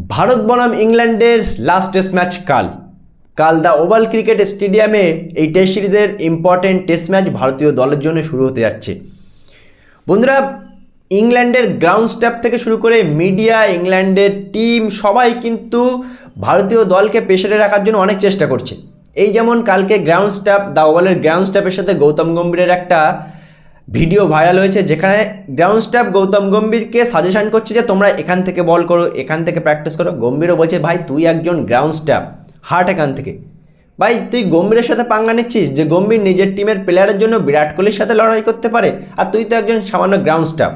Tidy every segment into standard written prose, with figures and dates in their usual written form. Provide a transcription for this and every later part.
ভারত বনাম ইংল্যান্ডের last test match কাল দ্য ওভাল ক্রিকেট স্টেডিয়ামে এই টেস্ট সিরিজের ইম্পর্টেন্ট টেস্ট ম্যাচ ভারতীয় দলের জন্য শুরু হতে যাচ্ছে। বন্ধুরা, ইংল্যান্ডের গ্রাউন্ড স্টাফ থেকে শুরু করে মিডিয়া, ইংল্যান্ডের টিম সবাই কিন্তু ভারতীয় দলকে প্রেসারে রাখার জন্য অনেক চেষ্টা করছে। এই যেমন কালকে গ্রাউন্ড স্টাফ, দ্য ওভালের গ্রাউন্ড স্টাফের সাথে গৌতম গম্ভীরের একটা ভিডিও ভাইরাল হয়েছে, যেখানে গ্রাউন্ড স্টাফ গৌতম গম্ভীরকে সাজেশন করছে যে তোমরা এখান থেকে বল করো, এখান থেকে প্র্যাকটিস করো। গম্ভীরও বলছে, ভাই তুই একজন গ্রাউন্ড স্টাফ, হাট এখান থেকে। ভাই তুই গম্ভীরের সাথে পাঙ্গা নিচ্ছিস, যে গম্ভীর নিজের টিমের প্লেয়ারের জন্য বিরাট কোহলির সাথে লড়াই করতে পারে, আর তুই তো একজন সামান্য গ্রাউন্ড স্টাফ।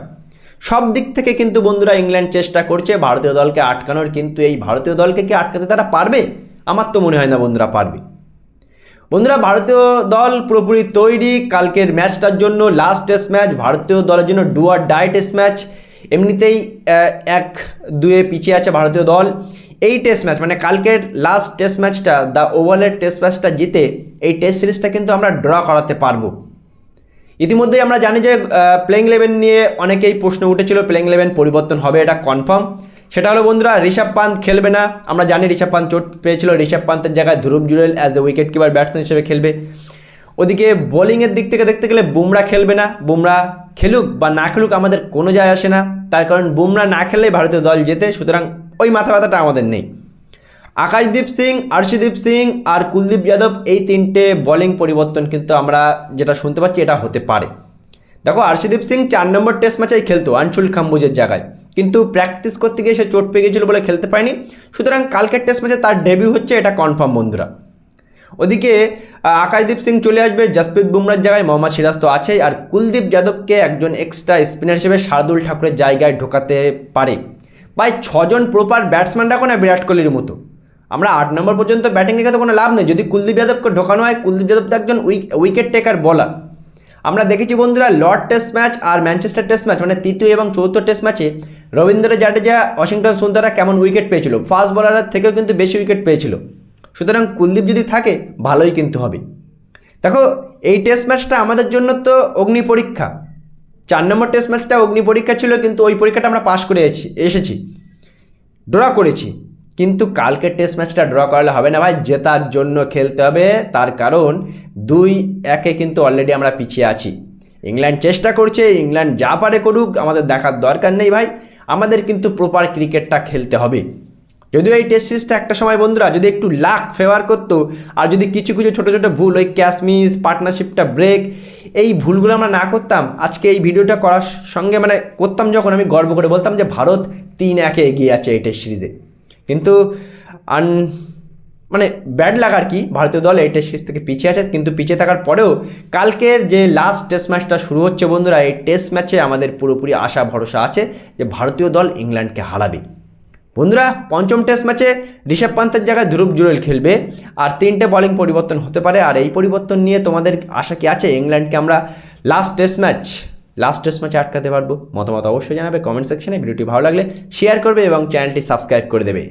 সব দিক থেকে কিন্তু বন্ধুরা ইংল্যান্ড চেষ্টা করছে ভারতীয় দলকে আটকানোর, কিন্তু এই ভারতীয় দলকে কি আটকাতে তারা পারবে? আমার তো মনে হয় না বন্ধুরা পারবে। বন্ধুরা, ভারতীয় দল পুরোপুরি তৈরি কালকের ম্যাচটার জন্য। লাস্ট টেস্ট ম্যাচ ভারতীয় দলের জন্য, do or die test match. এমনিতেই 1-2 পিছিয়ে আছে ভারতীয় দল। এই টেস্ট ম্যাচ মানে কালকের লাস্ট টেস্ট ম্যাচটা, দ্য ওভালের টেস্ট ম্যাচটা জিতে এই টেস্ট সিরিজটা কিন্তু আমরা ড্র করাতে পারবো। ইতিমধ্যেই আমরা জানি যে প্লেইং 11 নিয়ে অনেকেই প্রশ্ন উঠেছিল, প্লেইং 11 পরিবর্তন হবে, এটা কনফার্ম। সেটা হলো বন্ধুরা, ঋষভ পান্ত খেলবে না। আমরা জানি ঋষভ পান্ত চোট পেয়েছিল, ঋষভ পান্তের জায়গায় Dhruv Jurel as a wicket keeper batsman হিসেবে খেলবে। ওদিকে বোলিংয়ের দিক থেকে দেখতে গেলে বুমরা খেলবে না। বুমরা খেলুক বা না খেলুক আমাদের কোনো যায় আসে না, তার কারণ বুমরা না খেললেই ভারতীয় দল জেতে, সুতরাং ওই মাথা ব্যথাটা আমাদের নেই। আকাশদীপ সিং, আর্শদীপ সিং আর কুলদীপ যাদব, এই তিনটে বোলিং পরিবর্তন কিন্তু আমরা যেটা শুনতে পাচ্ছি এটা হতে পারে। দেখো, আর্শদীপ সিং 4 নম্বর টেস্ট ম্যাচেই খেলতো আনশুল খাম্বুজের জায়গায়, কিন্তু প্র্যাকটিস করতে গিয়ে সে চোট পেয়ে গিয়েছিল বলে খেলতে পারেনি। সুতরাং কালকের টেস্ট ম্যাচে তার ডেবিউ হচ্ছে, এটা কনফার্ম বন্ধুরা। ওদিকে আকাশদীপ সিং চলে আসবে জসপ্রীত বুমরার জায়গায়, মোহাম্মদ সিরাজ তো আছেই, আর কুলদীপ যাদবকে একজন এক্সট্রা স্পিনার হিসেবে শার্দুল ঠাকুরের জায়গায় ঢোকাতে পারে। ভাই 6 জন প্রপার ব্যাটসম্যান রাখো না বিরাট কোহলির মতো। আমরা 8 নম্বর পর্যন্ত ব্যাটিং রেখে তো কোনো লাভ নেই যদি কুলদীপ যাদবকে ঢোকানো হয়। কুলদীপ যাদব তো একজন উইকেট টেকার বলার। আমরা দেখেছি বন্ধুরা, লর্ড টেস্ট ম্যাচ আর ম্যানচেস্টার টেস্ট ম্যাচ মানে তৃতীয় এবং চতুর্থ টেস্ট ম্যাচে রবীন্দ্র জাডেজা, ওয়াশিংটন সুন্দররা কেমন উইকেট পেয়েছিল, ফাস্ট বোলারের থেকেও কিন্তু বেশি উইকেট পেয়েছিল। সুতরাং কুলদীপ যদি থাকে ভালোই কিন্তু হবে। দেখো, এই টেস্ট ম্যাচটা আমাদের জন্য তো অগ্নি পরীক্ষা। 4 নম্বর টেস্ট ম্যাচটা অগ্নি পরীক্ষা ছিল, কিন্তু ওই পরীক্ষাটা আমরা পাস করে এসেছি, ড্র করেছি। কিন্তু কালকের টেস্ট ম্যাচটা ড্র করালে হবে না ভাই, জেতার জন্য খেলতে হবে। তার কারণ 2-1 কিন্তু অলরেডি আমরা পিছিয়ে আছি। ইংল্যান্ড চেষ্টা করছে, ইংল্যান্ড যা পারে করুক, আমাদের দেখার দরকার নেই ভাই। আমাদের কিন্তু প্রপার ক্রিকেটটা খেলতে হবে। যদিও এই টেস্ট সিরিজটা একটা সময় বন্ধুরা যদি একটু লাক ফেভার করতো, আর যদি কিছু কিছু ছোটো ছোটো ভুল, ওই ক্যাচ মিস, পার্টনারশিপটা ব্রেক, এই ভুলগুলো আমরা না করতাম, আজকে এই ভিডিওটা করার সঙ্গে মানে করতাম যখন, আমি গর্ব করে বলতাম যে ভারত 3-1 এগিয়ে আছে এই টেস্ট সিরিজে। কিন্তু মানে ব্যাড লাগার কি, ভারতীয় দল এই টেস্ট সিরিজ থেকে পিছিয়ে আছে। কিন্তু পিছিয়ে থাকার পরেও কালকের যে লাস্ট টেস্ট ম্যাচটা শুরু হচ্ছে বন্ধুরা, এই টেস্ট ম্যাচে আমাদের পুরোপুরি আশা ভরসা আছে যে ভারতীয় দল ইংল্যান্ডকে হারাবে। বন্ধুরা, পঞ্চম টেস্ট ম্যাচে ঋষভ পান্তের জায়গায় ধ্রুব জুরেল খেলবে, আর 3টে বোলিং পরিবর্তন হতে পারে। আর এই পরিবর্তন নিয়ে তোমাদের আশা কি আছে ইংল্যান্ডকে আমরা লাস্ট টেস্ট ম্যাচে আটকাতে পারবো? মতামত অবশ্যই জানাবে কমেন্ট সেকশনে। ভিডিওটি ভালো লাগলে শেয়ার করবে এবং চ্যানেলটি সাবস্ক্রাইব করে দেবে।